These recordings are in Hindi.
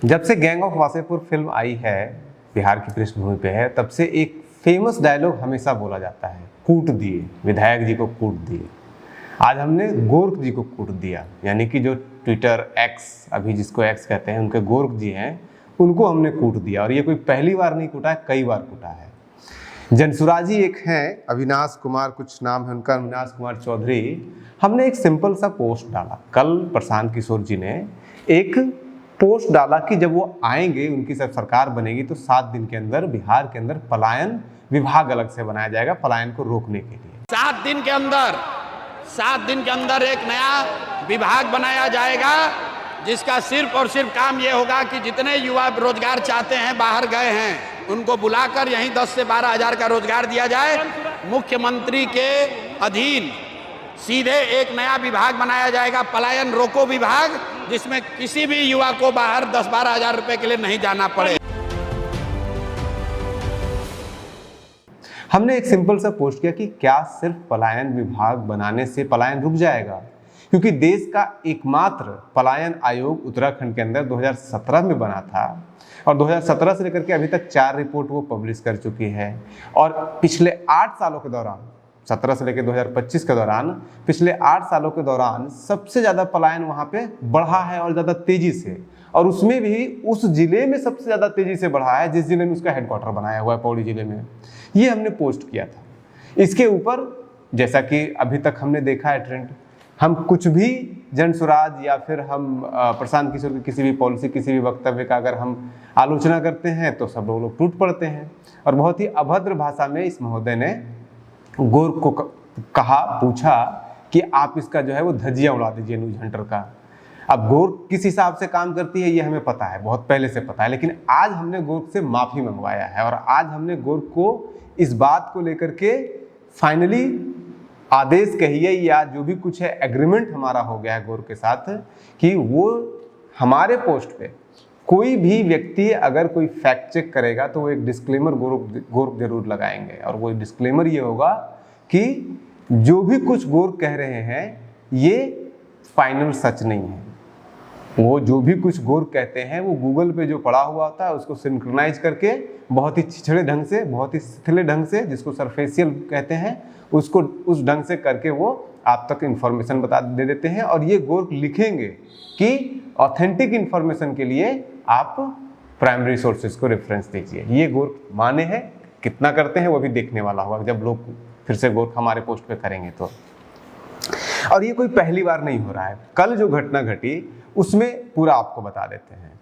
जब से गैंग ऑफ वासेपुर फिल्म आई है, बिहार की पृष्ठभूमि पे है, तब से एक फेमस डायलॉग हमेशा बोला जाता है, कूट दिए, विधायक जी को कूट दिए। आज हमने गोरख जी को कूट दिया, यानी कि जो ट्विटर एक्स, अभी जिसको एक्स कहते हैं, उनके गोरख जी हैं, उनको हमने कूट दिया। और ये कोई पहली बार नहीं कूटा है, कई बार कूटा है। जनसुराजी एक हैं, अविनाश कुमार कुछ नाम है उनका, अविनाश कुमार चौधरी। हमने एक सिंपल सा पोस्ट डाला, कल प्रशांत किशोर जी ने एक पोस्ट डाला कि जब वो आएंगे, उनकी सरकार बनेगी, तो 7 दिन के अंदर बिहार के अंदर पलायन विभाग अलग से बनाया जाएगा, पलायन को रोकने के लिए। 7 दिन के अंदर एक नया विभाग बनाया जाएगा, जिसका सिर्फ और सिर्फ काम ये होगा कि जितने युवा रोजगार चाहते हैं, बाहर गए हैं, उनको बुलाकर यहीं 10 से 12 हजार का रोजगार दिया जाए। मुख्यमंत्री के अधीन सीधे एक नया विभाग बनाया जाएगा, पलायन रोको विभाग, जिसमें किसी भी युवा को बाहर 10-12 हजार रुपए के लिए नहीं जाना पड़े। हमने एक सिंपल सा पोस्ट किया कि क्या सिर्फ पलायन विभाग बनाने से पलायन रुक जाएगा, क्योंकि देश का एकमात्र पलायन आयोग उत्तराखंड के अंदर 2017 में बना था और 2017 से लेकर के अभी तक 4 रिपोर्ट वो पब्लिश कर चुकी है। और पिछले 8 सालों के दौरान, 17 से लेकर 2025 के दौरान, पिछले 8 सालों के दौरान सबसे ज़्यादा पलायन वहाँ पे बढ़ा है और ज़्यादा तेज़ी से, और उसमें भी उस जिले में सबसे ज़्यादा तेज़ी से बढ़ा है जिस जिले में उसका हेडक्वार्टर बनाया हुआ है, पौड़ी जिले में। ये हमने पोस्ट किया था। इसके ऊपर जैसा कि अभी तक हमने देखा है ट्रेंड, हम कुछ भी जनसुराज या फिर हम प्रशांत किशोर की किसी भी पॉलिसी, किसी भी वक्तव्य का अगर हम आलोचना करते हैं तो सब लोग टूट पड़ते हैं। और बहुत ही अभद्र भाषा में इस महोदय ने गोरख को कहा, पूछा कि आप इसका जो है वो धज्जियाँ उड़ा दीजिए न्यूज हंटर का। अब गोरख किस हिसाब से काम करती है ये हमें पता है, बहुत पहले से पता है, लेकिन आज हमने गोरख से माफ़ी मंगवाया है और आज हमने गोरख को इस बात को लेकर के फाइनली आदेश कहिए या जो भी कुछ है, एग्रीमेंट हमारा हो गया है गोरख के साथ कि वो हमारे पोस्ट पे कोई भी व्यक्ति अगर कोई फैक्ट चेक करेगा तो वो एक डिस्क्लेमर गोरख जरूर लगाएंगे। और वो डिस्क्लेमर ये होगा कि जो भी कुछ गोरख कह रहे हैं ये फाइनल सच नहीं है। वो जो भी कुछ गोरख कहते हैं वो गूगल पे जो पड़ा हुआ होता है उसको सिंक्रोनाइज करके बहुत ही छिछड़े ढंग से, बहुत ही शिथिले ढंग से, जिसको सरफेशियल कहते हैं, उसको उस ढंग से करके वो आप तक इन्फॉर्मेशन दे देते हैं। और ये गोरख लिखेंगे कि ऑथेंटिक इन्फॉर्मेशन के लिए आप प्राइमरी सोर्सेज को रेफरेंस दीजिए। ये गोरख माने हैं, कितना करते हैं वो भी देखने वाला होगा जब लोग फिर से गोरख हमारे पोस्ट पे करेंगे तो। और ये कोई पहली बार नहीं हो रहा है। कल जो घटना घटी उसमें पूरा आपको बता देते हैं।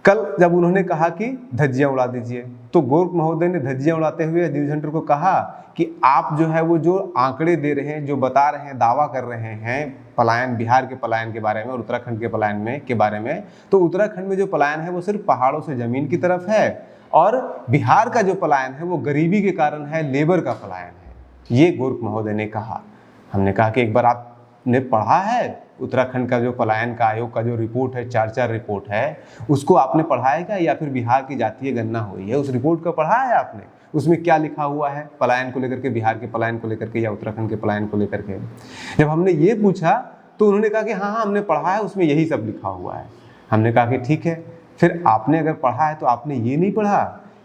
कल जब उन्होंने कहा कि धज्जियां उड़ा दीजिए, तो गोरख महोदय ने धज्जियां उड़ाते हुए न्यूज हंटर को कहा कि आप जो है वो जो आंकड़े दे रहे हैं, जो बता रहे हैं, दावा कर रहे हैं पलायन, बिहार के पलायन के बारे में और उत्तराखंड के पलायन के बारे में, तो उत्तराखंड में जो पलायन है वो सिर्फ पहाड़ों से जमीन की तरफ है और बिहार का जो पलायन है वो गरीबी के कारण है, लेबर का पलायन है। ये गोरख महोदय ने कहा। हमने कहा कि एक बार आपने पढ़ा है उत्तराखंड का जो पलायन का आयोग का जो रिपोर्ट है, 4 रिपोर्ट है, उसको आपने पढ़ा है क्या, या फिर बिहार की जातीय गणना हुई है उस रिपोर्ट को पढ़ा है आपने? उसमें क्या लिखा हुआ है पलायन को लेकर के, बिहार के पलायन को लेकर के या उत्तराखंड के पलायन को लेकर के? जब हमने ये पूछा तो उन्होंने कहा कि हाँ हमने पढ़ा है, उसमें यही सब लिखा हुआ है। हमने कहा कि ठीक है, फिर आपने अगर पढ़ा है तो आपने ये नहीं पढ़ा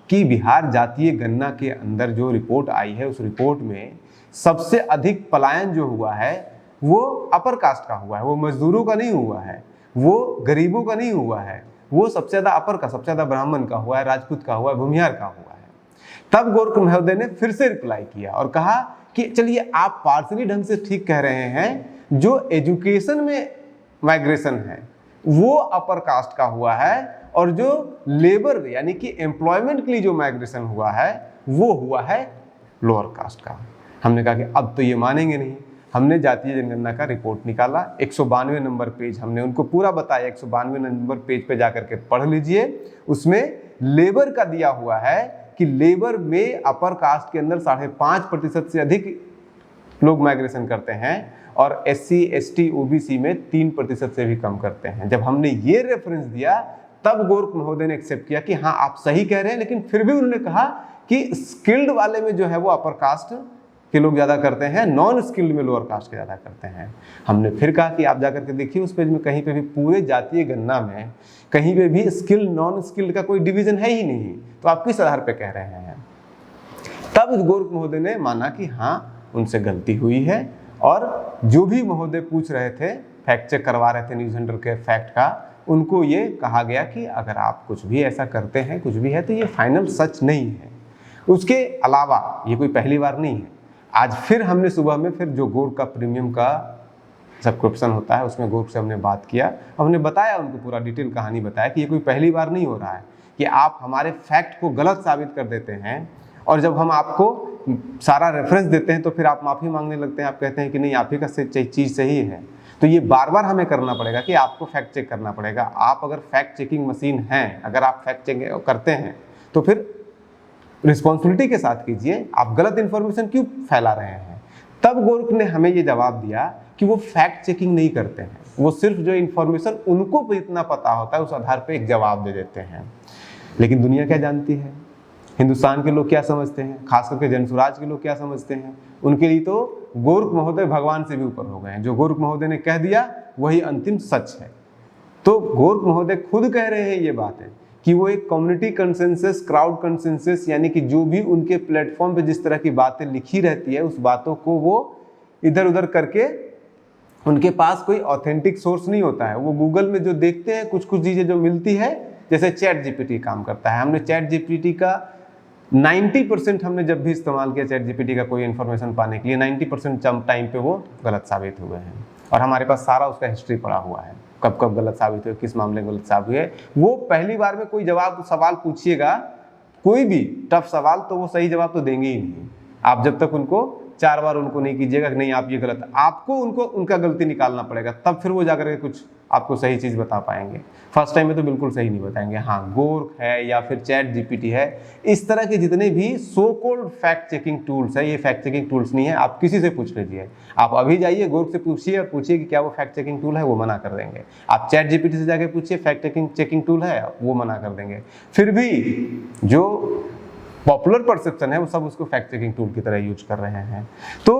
कि बिहार जातीय गणना के अंदर जो रिपोर्ट आई है उस रिपोर्ट में सबसे अधिक पलायन जो हुआ है वो अपर कास्ट का हुआ है, वो मजदूरों का नहीं हुआ है, वो गरीबों का नहीं हुआ है, वो सबसे ज़्यादा अपर का, सबसे ज़्यादा ब्राह्मण का हुआ है, राजपूत का हुआ है, भूमिहार का हुआ है। तब गोरख महोदय ने फिर से रिप्लाई किया और कहा कि चलिए आप पार्सली ढंग से ठीक कह रहे हैं, जो एजुकेशन में माइग्रेशन है वो अपर कास्ट का हुआ है और जो लेबर यानी कि एम्प्लॉयमेंट के लिए जो माइग्रेशन हुआ है वो हुआ है लोअर कास्ट का। हमने कहा कि अब तो ये मानेंगे नहीं। हमने जातीय जनगणना का रिपोर्ट निकाला, 192 नंबर पेज, हमने उनको पूरा बताया, 192 नंबर पेज पे जाकर के पढ़ लीजिए। उसमें लेबर का दिया हुआ है कि लेबर में अपर कास्ट के अंदर 5.5% से अधिक लोग माइग्रेशन करते हैं और SC, ST, OBC में 3% से भी कम करते हैं। जब हमने ये रेफरेंस दिया तब गोरख महोदय ने एक्सेप्ट किया कि हाँ आप सही कह रहे हैं, लेकिन फिर भी उन्होंने कहा कि स्किल्ड वाले में जो है वो अपर कास्ट के लोग ज़्यादा करते हैं, नॉन स्किल्ड में लोअर कास्ट के ज़्यादा करते हैं। हमने फिर कहा कि आप जाकर के देखिए उस पेज में कहीं पे भी पूरे जातीय गणना में कहीं पे भी स्किल्ड नॉन स्किल्ड का कोई डिवीजन है ही नहीं, तो आप किस आधार पे कह रहे हैं। तब गोरख महोदय ने माना कि हाँ उनसे गलती हुई है, और जो भी महोदय पूछ रहे थे, फैक्ट चेक करवा रहे थे न्यूज़ हंटर के फैक्ट का, उनको ये कहा गया कि अगर आप कुछ भी ऐसा करते हैं, कुछ भी है, तो ये फाइनल सच नहीं है। उसके अलावा ये कोई पहली बार नहीं है। आज फिर हमने सुबह में फिर जो गोरख का प्रीमियम का सब्सक्रिप्शन होता है उसमें गोरख से हमने बात किया, हमने बताया, उनको पूरा डिटेल कहानी बताया कि ये कोई पहली बार नहीं हो रहा है कि आप हमारे फैक्ट को गलत साबित कर देते हैं, और जब हम आपको सारा रेफरेंस देते हैं तो फिर आप माफ़ी मांगने लगते हैं, आप कहते हैं कि नहीं आप ही का चीज़ सही है। तो ये बार बार हमें करना पड़ेगा कि आपको फैक्ट चेक करना पड़ेगा। आप अगर फैक्ट चेकिंग मशीन हैं, अगर आप फैक्ट चेक करते हैं तो फिर रिस्पॉन्सिबिलिटी के साथ कीजिए, आप गलत इन्फॉर्मेशन क्यों फैला रहे हैं। तब गोरख ने हमें ये जवाब दिया कि वो फैक्ट चेकिंग नहीं करते हैं, वो सिर्फ जो इन्फॉर्मेशन उनको इतना पता होता है उस आधार पर एक जवाब दे देते हैं। लेकिन दुनिया क्या जानती है, हिंदुस्तान के लोग क्या समझते हैं, खास करके जनसुराज के लोग क्या समझते हैं, उनके लिए तो गोरख महोदय भगवान से भी ऊपर हो गए हैं। जो गोरख महोदय ने कह दिया वही अंतिम सच है। तो गोरख महोदय खुद कह रहे हैं ये बात है कि वो एक कम्युनिटी कंसेंसस, क्राउड कंसेंसस, यानी कि जो भी उनके प्लेटफॉर्म पे जिस तरह की बातें लिखी रहती है उस बातों को वो इधर उधर करके, उनके पास कोई ऑथेंटिक सोर्स नहीं होता है। वो गूगल में जो देखते हैं कुछ कुछ चीज़ें जो मिलती है, जैसे चैट जीपीटी काम करता है, हमने चैट जीपीटी का 90% हमने जब भी इस्तेमाल किया चैट जीपीटी का कोई इन्फॉर्मेशन पाने के लिए, 90% टाइम पे वो गलत साबित हुए हैं, और हमारे पास सारा उसका हिस्ट्री पड़ा हुआ है, कब कब गलत साबित हुए, किस मामले में गलत साबित हुए। वो पहली बार में कोई सवाल पूछिएगा, कोई भी टफ सवाल, तो वो सही जवाब तो देंगे ही नहीं। आप जब तक उनको 4 बार उनको नहीं कीजिएगा कि नहीं आप ये गलत, आपको उनको उनका गलती निकालना पड़ेगा, तब फिर वो जाकर के कुछ आपको सही चीज़ बता पाएंगे। फर्स्ट टाइम में तो बिल्कुल सही नहीं बताएंगे। हाँ, गोरख है या फिर चैट जीपीटी है, इस तरह के जितने भी so called fact checking tools है, ये फैक्ट चेकिंग टूल्स नहीं है। आप किसी से पूछ लीजिए, आप अभी जाइए गोरख से पूछिए और पूछिए कि क्या वो फैक्ट चेकिंग टूल है, वो मना कर देंगे। आप चैट जीपीटी से जाके पूछिए फैक्ट चेकिंग टूल है, वो मना कर देंगे। फिर भी जो पॉपुलर परसेप्शन है वो सब उसको फैक्ट चेकिंग टूल की तरह यूज कर रहे हैं। तो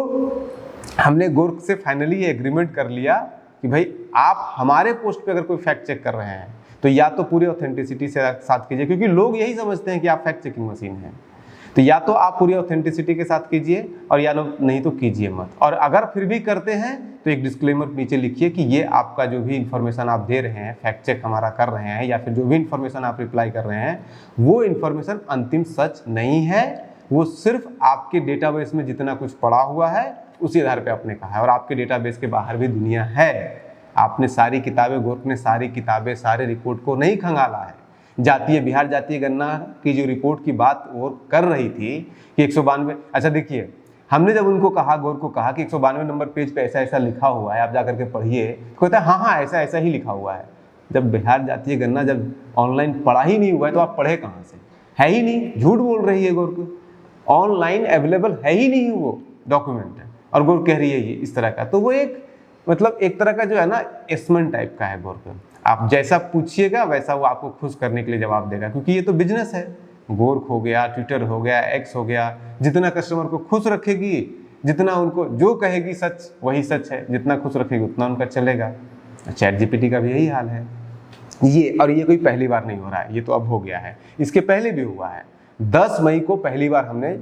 हमने गोरख से फाइनली ये एग्रीमेंट कर लिया कि भाई आप हमारे पोस्ट पे अगर कोई फैक्ट चेक कर रहे हैं तो या तो पूरी ऑथेंटिसिटी से साथ कीजिए, क्योंकि लोग यही समझते हैं कि आप फैक्ट चेकिंग मशीन हैं, तो या तो आप पूरी ऑथेंटिसिटी के साथ कीजिए और या नहीं तो कीजिए मत। और अगर फिर भी करते हैं तो एक डिस्क्लेमर नीचे लिखिए कि ये आपका जो भी इन्फॉर्मेशन आप दे रहे हैं, फैक्ट चेक हमारा कर रहे हैं, या फिर जो भी इन्फॉर्मेशन आप रिप्लाई कर रहे हैं वो इन्फॉर्मेशन अंतिम सच नहीं है, वो सिर्फ आपके डेटाबेस में जितना कुछ पड़ा हुआ है उसी आधार पे आपने कहा है, और आपके डेटाबेस के बाहर भी दुनिया है। आपने सारी किताबें, गोरख ने सारी किताबें, सारे रिपोर्ट को नहीं खंगाला है। बिहार जातीय गणना की जो रिपोर्ट की बात वो कर रही थी कि 192, अच्छा देखिए, हमने जब उनको कहा, गोरख को कहा कि 192 नंबर पेज पे ऐसा ऐसा लिखा हुआ है, आप जाकर के पढ़िए, कहता है हाँ ऐसा ऐसा ही लिखा हुआ है। जब बिहार जातीय गणना जब ऑनलाइन पढ़ा ही नहीं हुआ है तो आप पढ़े कहाँ से, है ही नहीं, झूठ बोल रही है गोरख, ऑनलाइन अवेलेबल है ही नहीं वो डॉक्यूमेंट है, और गोरख कह रही है ये इस तरह का। तो वो एक मतलब एक तरह का जो है ना एसमन टाइप का है गोरख, आप जैसा पूछिएगा वैसा वो आपको खुश करने के लिए जवाब देगा, क्योंकि ये तो बिजनेस है। गोरख हो गया, ट्विटर हो गया, एक्स हो गया, जितना कस्टमर को खुश रखेगी, जितना उनको जो कहेगी सच वही सच है, जितना खुश रखेगी उतना उनका चलेगा। चैट जीपीटी का भी यही हाल है ये, और ये कोई पहली बार नहीं हो रहा है, ये तो अब हो गया है, इसके पहले भी हुआ है। 10 मई को पहली बार हमने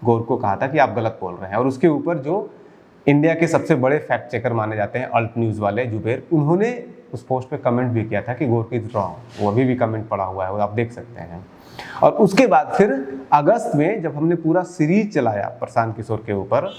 गोरख को कहा था कि आप गलत बोल रहे हैं, और उसके ऊपर जो इंडिया के सबसे बड़े फैक्ट चेकर माने जाते हैं अल्ट न्यूज़ वाले जुबेर, उन्होंने उस पोस्ट पे कमेंट भी किया था कि गोरख इज रॉन्ग, वो अभी भी कमेंट पड़ा हुआ है, वो आप देख सकते हैं। और उसके बाद फिर अगस्त में जब हमने पूरा सीरीज चलाया प्रशांत किशोर के ऊपर,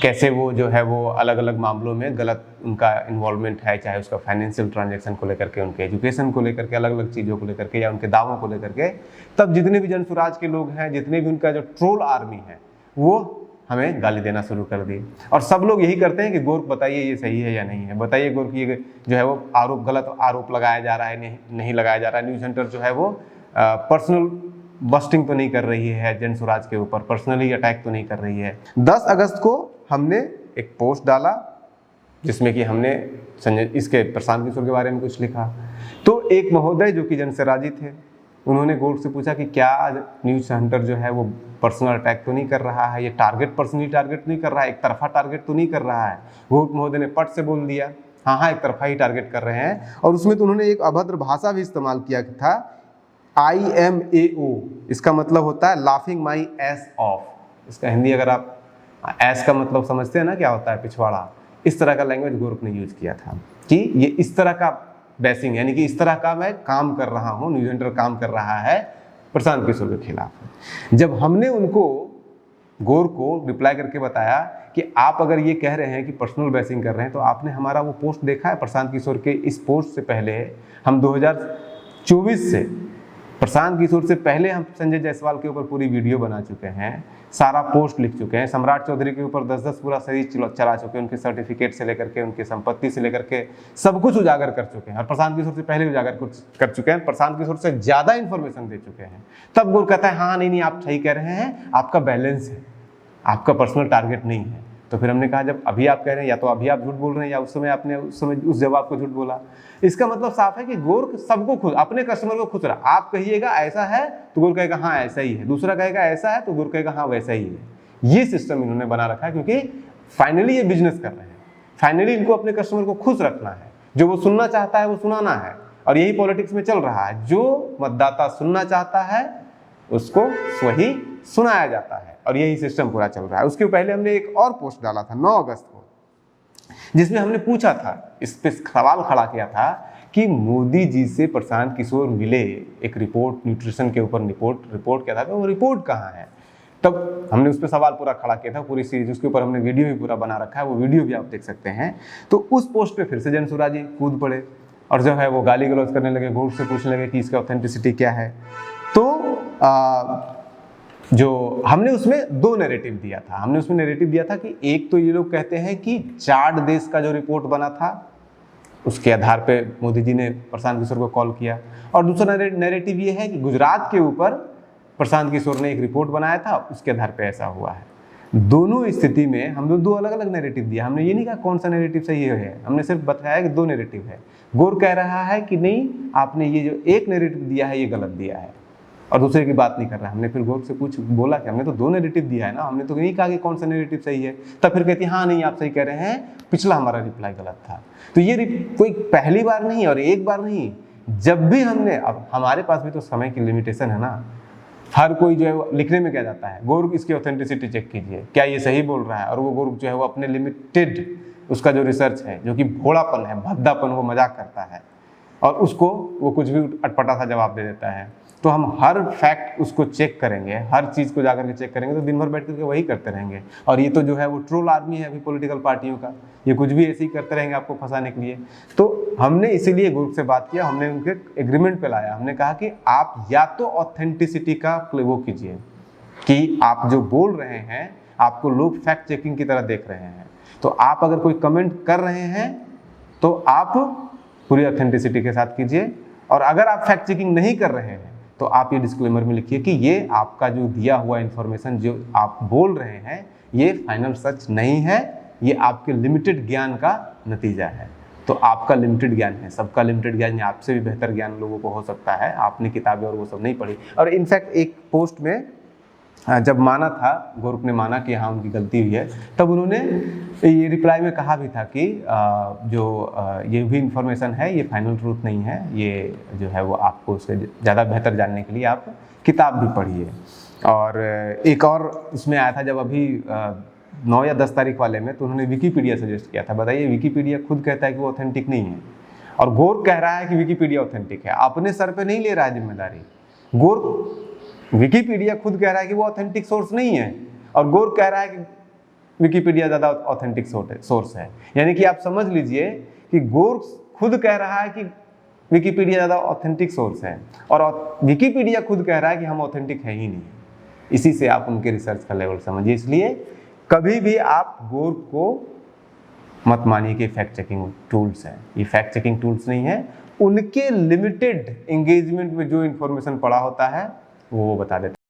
कैसे वो जो है वो अलग अलग मामलों में गलत उनका इन्वॉल्वमेंट है, चाहे उसका फाइनेंशियल ट्रांजैक्शन को लेकर के, उनके एजुकेशन को लेकर के, अलग अलग चीज़ों को लेकर के, या उनके दावों को लेकर के, तब जितने भी जनसुराज के लोग हैं, जितने भी उनका जो ट्रोल आर्मी है, वो हमें गाली देना शुरू कर दी। और सब लोग यही करते हैं कि गोरख बताइए ये सही है या नहीं है, बताइए गोरख ये जो है वो आरोप, गलत आरोप लगाया जा रहा है, नहीं लगाया जा रहा है। न्यूज़ सेंटर जो है वो पर्सनल बस्टिंग तो नहीं कर रही है जनसुराज के ऊपर, पर्सनली अटैक तो नहीं कर रही है। 10 अगस्त को हमने एक पोस्ट डाला जिसमें कि हमने इसके प्रशांत किशोर के बारे में कुछ लिखा। तो एक महोदय जो कि जनसुराजी थे, उन्होंने गोर्क से पूछा कि क्या न्यूज हंटर जो है वो पर्सनल अटैक तो नहीं कर रहा है, ये पर्सनली टारगेट नहीं कर रहा है, एक तरफा टारगेट तो नहीं कर रहा है। गोर्क महोदय ने पट से बोल दिया हाँ एक तरफा ही टारगेट कर रहे हैं। और उसमें तो उन्होंने एक अभद्र भाषा भी इस्तेमाल किया था, IMAO, इसका मतलब होता है लाफिंग माई एस ऑफ। इसका हिंदी अगर आप एस का मतलब समझते हैं ना क्या होता है, पिछवाड़ा, इस तरह का लैंग्वेज गोर्क ने यूज किया था कि ये इस तरह का बेसिंग, यानी कि इस तरह का मैं काम कर रहा हूँ, न्यूज एंकर काम कर रहा है प्रशांत किशोर के खिलाफ। जब हमने उनको गोर्क को रिप्लाई करके बताया कि आप अगर ये कह रहे हैं कि पर्सनल बेसिंग कर रहे हैं तो आपने हमारा वो पोस्ट देखा है प्रशांत किशोर के? इस पोस्ट से पहले हम 2024 से प्रशांत किशोर से पहले हम संजय जायसवाल के ऊपर पूरी वीडियो बना चुके हैं, सारा पोस्ट लिख चुके हैं, सम्राट चौधरी के ऊपर 10-10 पूरा सीरीज चला चुके हैं, उनके सर्टिफिकेट से लेकर के उनकी संपत्ति से लेकर के सब कुछ उजागर कर चुके हैं। और प्रशांत किशोर से पहले उजागर कर चुके हैं, प्रशांत किशोर से ज़्यादा इन्फॉर्मेशन दे चुके हैं। तब गोर्क कहता है हाँ नहीं आप सही कह रहे हैं, आपका बैलेंस है, आपका पर्सनल टारगेट नहीं है। तो फिर हमने कहा जब अभी आप कह रहे हैं या तो अभी आप झूठ बोल रहे हैं या उस समय आपने उस जवाब को झूठ बोला। इसका मतलब साफ है कि गोर्क सबको खुश, अपने कस्टमर को खुश रहा। आप कहिएगा ऐसा है तो गोर्क कहेगा हाँ ऐसा ही है, दूसरा कहेगा ऐसा है तो गोर्क कहेगा हाँ वैसा ही है। ये सिस्टम इन्होंने बना रखा है क्योंकि फाइनली ये बिजनेस कर रहे हैं, फाइनली इनको अपने कस्टमर को खुश रखना है, जो वो सुनना चाहता है वो सुनाना है। और यही पॉलिटिक्स में चल रहा है, जो मतदाता सुनना चाहता है उसको वही सुनाया जाता है, और यही सिस्टम पूरा चल रहा है। उसके पहले हमने एक और पोस्ट डाला था 9 अगस्त को, जिसमें हमने पूछा था, इस पे सवाल खड़ा किया था कि मोदी जी से प्रशांत किशोर मिले, एक रिपोर्ट न्यूट्रिशन के ऊपर रिपोर्ट क्या था, वो रिपोर्ट कहाँ है? तब हमने उस पर सवाल पूरा खड़ा किया था, पूरी सीरीज, उसके ऊपर हमने वीडियो भी पूरा बना रखा है, वो वीडियो भी आप देख सकते हैं। तो उस पोस्ट पे फिर से जनसुरा जी कूद पड़े और जो है वो गाली गलौज करने लगे, गोर्क से पूछने लगे कि इसका ऑथेंटिसिटी क्या है। तो जो हमने उसमें 2 नैरेटिव दिया था। हमने उसमें नैरेटिव दिया था कि एक तो ये लोग कहते हैं कि चार्ट देश का जो रिपोर्ट बना था उसके आधार पे मोदी जी ने प्रशांत किशोर को कॉल किया, और दूसरा नैरेटिव ये है कि गुजरात के ऊपर प्रशांत किशोर ने एक रिपोर्ट बनाया था, उसके आधार पे ऐसा हुआ है। दोनों स्थिति में हम लोग 2 अलग अलग नैरेटिव दिया। हमने ये नहीं कहा कौन सा नैरेटिव सही है, हमने सिर्फ बताया कि 2 नैरेटिव है। गोर्क कह रहा है कि नहीं आपने ये जो एक नैरेटिव दिया है ये गलत दिया है, और दूसरे की बात नहीं कर रहा है। हमने फिर गोर्क से बोला कि हमने तो 2 नैरेटिव दिया है ना, हमने तो नहीं कहा कि कौन सा नैरेटिव सही है। तब फिर कहती है हाँ नहीं आप सही कह रहे हैं, पिछला हमारा रिप्लाई गलत था। तो ये कोई पहली बार नहीं और एक बार नहीं, जब भी हमने, अब हमारे पास भी तो समय की लिमिटेशन है ना, हर कोई जो है वो लिखने में क्या जाता है, गोर्क इसकी ऑथेंटिसिटी चेक कीजिए, क्या ये सही बोल रहा है। और वो गोर्क जो है वो अपने लिमिटेड उसका जो रिसर्च है, जो कि भोलापन है, भद्दापन, वो मजाक करता है और उसको वो कुछ भी अटपटा सा जवाब दे देता है। तो हम हर फैक्ट उसको चेक करेंगे, हर चीज़ को जाकर के चेक करेंगे, तो दिन भर बैठ करके वही करते रहेंगे। और ये तो जो है वो ट्रोल आर्मी है अभी पॉलिटिकल पार्टियों का, ये कुछ भी ऐसे ही करते रहेंगे आपको फंसाने के लिए। तो हमने इसीलिए गोर्क से बात किया, हमने उनके एग्रीमेंट पे लाया। हमने कहा कि आप या तो ऑथेंटिसिटी का वो कीजिए कि आप जो बोल रहे हैं आपको लोग फैक्ट चेकिंग की तरह देख रहे हैं, तो आप अगर कोई कमेंट कर रहे हैं तो आप पूरी ऑथेंटिसिटी के साथ कीजिए, और अगर आप फैक्ट चेकिंग नहीं कर रहे हैं तो आप ये डिस्क्लेमर में लिखिए कि ये आपका जो दिया हुआ इन्फॉर्मेशन जो आप बोल रहे हैं ये फाइनल सच नहीं है, ये आपके लिमिटेड ज्ञान का नतीजा है। तो आपका लिमिटेड ज्ञान है, सबका लिमिटेड ज्ञान, आपसे भी बेहतर ज्ञान लोगों को हो सकता है, आपने किताबें और वो सब नहीं पढ़ी। और इनफैक्ट एक पोस्ट में जब माना था, गोर्क ने माना कि हाँ उनकी गलती हुई है, तब उन्होंने ये रिप्लाई में कहा भी था कि ये भी इंफॉर्मेशन है, ये फाइनल ट्रूथ नहीं है, ये जो है वो आपको उससे ज़्यादा बेहतर जानने के लिए आप किताब भी पढ़िए। और एक और उसमें आया था जब अभी 9 या 10 तारीख वाले में, तो उन्होंने विकीपीडिया सजेस्ट किया था। बताइए, विकीपीडिया खुद कहता है कि वो ऑथेंटिक नहीं है और गोर्क कह रहा है कि विकीपीडिया ऑथेंटिक है। अपने सर पे नहीं ले रहा है जिम्मेदारी। गोर्क, विकीपीडिया खुद कह रहा है कि वो ऑथेंटिक सोर्स नहीं है और गोर्क कह रहा है कि विकीपीडिया ज़्यादा ऑथेंटिक सोर्स है। यानी कि आप समझ लीजिए कि गोर्क खुद कह रहा है कि विकीपीडिया ज़्यादा ऑथेंटिक सोर्स है और विकीपीडिया खुद कह रहा है कि हम ऑथेंटिक है ही नहीं। इसी से आप उनके रिसर्च का लेवल समझिए। इसलिए कभी भी आप गोर्क को मत मानिए कि फैक्ट चेकिंग टूल्स हैं, ये फैक्ट चेकिंग टूल्स नहीं है। उनके लिमिटेड एंगेजमेंट में जो इन्फॉर्मेशन पड़ा होता है वो बता देते हैं।